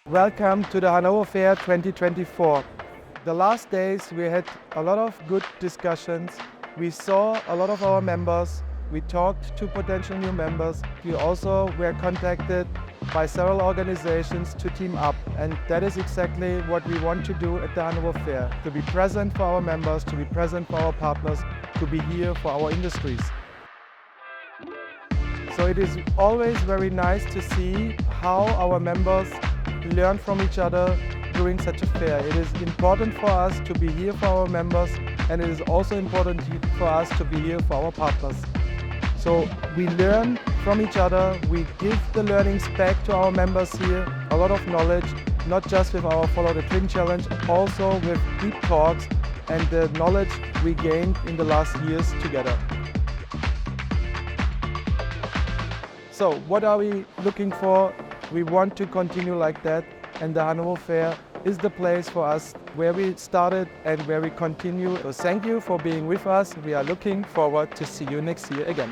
Welcome to the Hannover Fair 2024. The last days we had a lot of good discussions. We saw a lot of our members. We talked to potential new members. We also were contacted by several organizations to team up. And that is exactly what we want to do at the Hannover Fair. To be present for our members, to be present for our partners, to be here for our industries. So it is always very nice to see how our members learn from each other during such a fair. It is important for us to be here for our members, and it is also important for us to be here for our partners. So we learn from each other, we give the learnings back to our members here, a lot of knowledge, not just with our Follow the Twin Challenge, also with deep talks and the knowledge we gained in the last years together. So what are we looking for? We want to continue like that, and the Hannover Fair is the place for us where we started and where we continue. So thank you for being with us. We are looking forward to see you next year again.